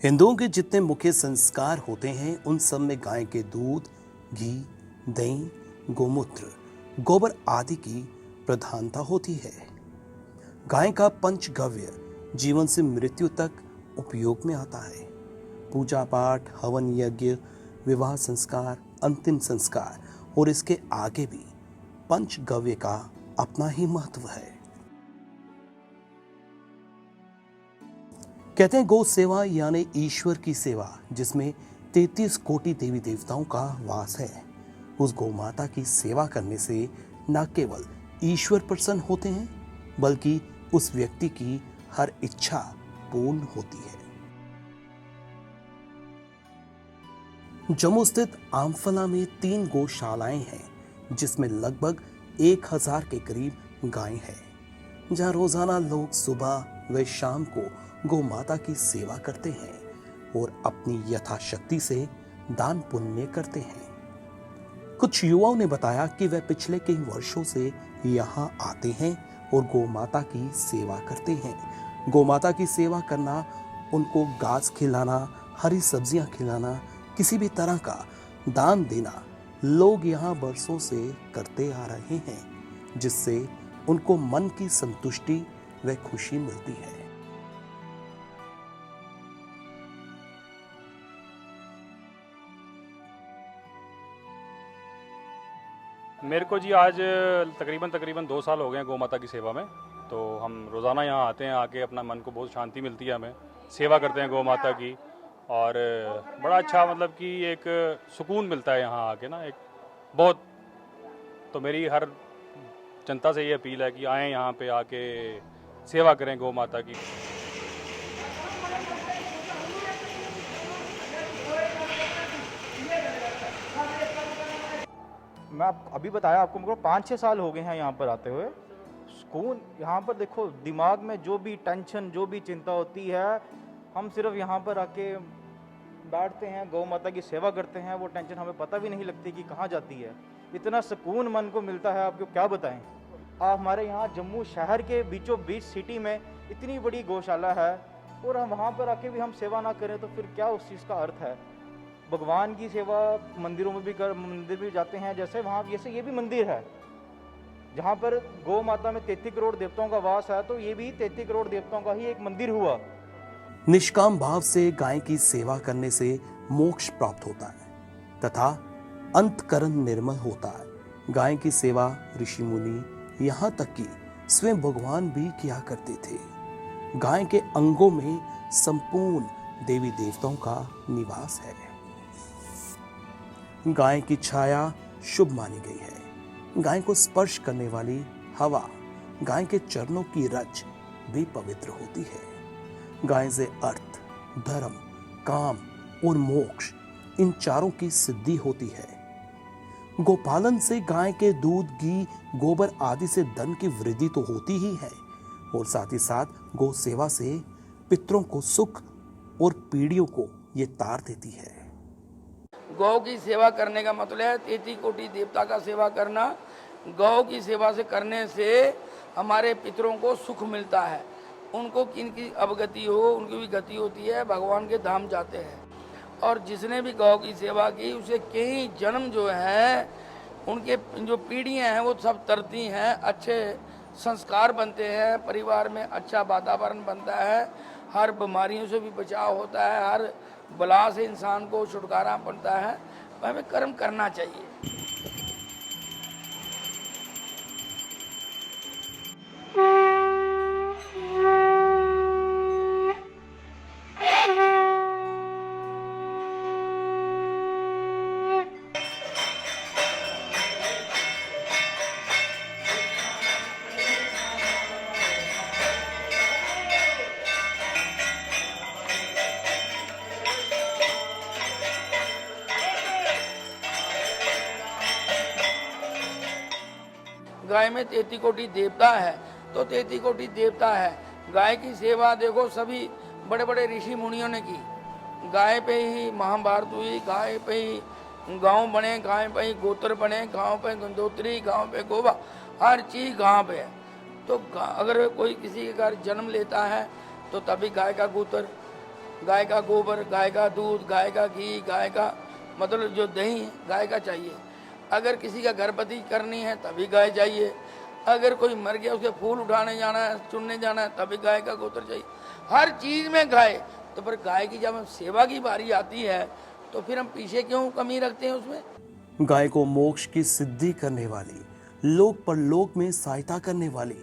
हिंदुओं के जितने मुख्य संस्कार होते हैं उन सब में गाय के दूध, घी, दही, गोमूत्र, गोबर आदि की प्रधानता होती है। गाय का पंचगव्य जीवन से मृत्यु तक उपयोग में आता है। पूजा पाठ, हवन यज्ञ, विवाह संस्कार, अंतिम संस्कार और इसके आगे भी पंचगव्य का अपना ही महत्व है। कहते हैं गौ सेवा यानी ईश्वर की सेवा, जिसमें 33 कोटि देवी देवताओं का वास है। उस गौ माता की सेवा करने से न केवल ईश्वर प्रसन्न होते हैं बल्कि उस व्यक्ति की हर इच्छा पूर्ण होती है। जम्मू स्थित आमफला में 3 गौशालाएं हैं जिसमें लगभग 1000 के करीब गायें हैं, जहां रोजाना लोग सुबह व शाम को गौ माता की सेवा करते हैं और अपनी यथाशक्ति से दान पुण्य करते हैं। कुछ युवाओं ने बताया कि वे पिछले कई वर्षों से यहाँ आते हैं और गौ माता की सेवा करते हैं। गौ माता की सेवा करना, उनको घास खिलाना, हरी सब्जियां खिलाना, किसी भी तरह का दान देना लोग यहाँ बरसों से करते आ रहे हैं, जिससे उनको मन की संतुष्टि व खुशी मिलती है। मेरे को जी आज तकरीबन 2 साल हो गए हैं गौ माता की सेवा में। तो हम रोज़ाना यहाँ आते हैं, आके अपना मन को बहुत शांति मिलती है, हमें सेवा करते हैं गौ माता की और बड़ा अच्छा मतलब कि एक सुकून मिलता है यहाँ आके ना, एक बहुत। तो मेरी हर जनता से ये अपील है कि आएँ यहाँ पे आके सेवा करें गौ माता की। मैं अभी बताया आपको, मेरे को 5-6 साल हो गए हैं यहाँ पर आते हुए। सुकून यहाँ पर, देखो दिमाग में जो भी टेंशन, जो भी चिंता होती है, हम सिर्फ यहाँ पर आके बैठते हैं, गौ माता की सेवा करते हैं, वो टेंशन हमें पता भी नहीं लगती कि कहाँ जाती है। इतना सुकून मन को मिलता है, आपको क्या बताएं। हमारे यहाँ जम्मू शहर के बीचों बीच सिटी में इतनी बड़ी गौशाला है और हम वहाँ पर आके भी हम सेवा ना करें तो फिर क्या उस चीज़ का अर्थ है। भगवान की सेवा मंदिरों में भी मंदिर भी जाते हैं, जैसे वहाँ जैसे ये भी मंदिर है जहाँ पर गौ माता में 33 करोड़ देवताओं का वास है, तो ये भी 33 करोड़ देवताओं का ही एक मंदिर हुआ। निष्काम भाव से गाय की सेवा करने से मोक्ष प्राप्त होता है तथा अंतकरण निर्मल होता है। गाय की सेवा ऋषि मुनि, यहाँ तक कि स्वयं भगवान भी किया करते थे। गाय के अंगों में संपूर्ण देवी देवताओं का निवास है। गाय की छाया शुभ मानी गई है। गाय को स्पर्श करने वाली हवा, गाय के चरणों की रज भी पवित्र होती है। गाय से अर्थ, धर्म, काम और मोक्ष, इन चारों की सिद्धि होती है। गोपालन से गाय के दूध, घी, गोबर आदि से धन की वृद्धि तो होती ही है और साथ ही साथ गौ सेवा से पितरों को सुख और पीढ़ियों को ये तार देती है। गौ की सेवा करने का मतलब है 33 कोटि देवता का सेवा करना। गौ की सेवा से करने से हमारे पितरों को सुख मिलता है, उनको किनकी अवगति हो, उनकी भी गति होती है, भगवान के धाम जाते हैं। और जिसने भी गौ की सेवा की उसे कई जन्म जो है, उनके जो पीढ़ियाँ हैं वो सब तरती हैं, अच्छे संस्कार बनते हैं, परिवार में अच्छा वातावरण बनता है, हर बीमारियों से भी बचाव होता है, हर बला से इंसान को छुटकारा पड़ता है। हमें कर्म करना चाहिए। गाय में 33 कोटि देवता है तो 33 कोटि देवता है। गाय की सेवा देखो सभी बड़े बड़े ऋषि मुनियों ने की। गाय पे ही महाभारत हुई, गाय पे ही गांव बने, गाय पे ही गोत्र बने, गांव पे गंदोत्री, गांव पे गोवा, हर चीज गांव पे है। तो अगर कोई किसी के घर जन्म लेता है तो तभी गाय का गोत्र, गाय का गोबर, गाय का दूध, गाय का घी, गाय का मतलब जो दही है, गाय का चाहिए। अगर किसी का गर्भवती करनी है तभी गाय चाहिए। अगर कोई मर गया उसे फूल उठाने जाना है, चुनने जाना है, तभी गाय का गोबर चाहिए। हर चीज़ में गाय। तो पर गाय की जब हम सेवा की बारी आती है तो फिर हम पीछे क्यों कमी रखते हैं उसमें। गाय को मोक्ष की सिद्धि करने वाली, लोक परलोक में सहायता करने वाली,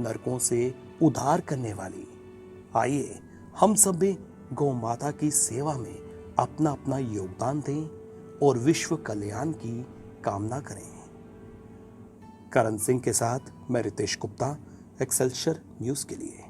नरकों से उद्धार करने वाली। आइए हम सब भी गौ माता की सेवा में अपना अपना योगदान दें और विश्व कल्याण की कामना करें। करण सिंह के साथ मैं रितेश गुप्ता, एक्सेलशियर न्यूज के लिए।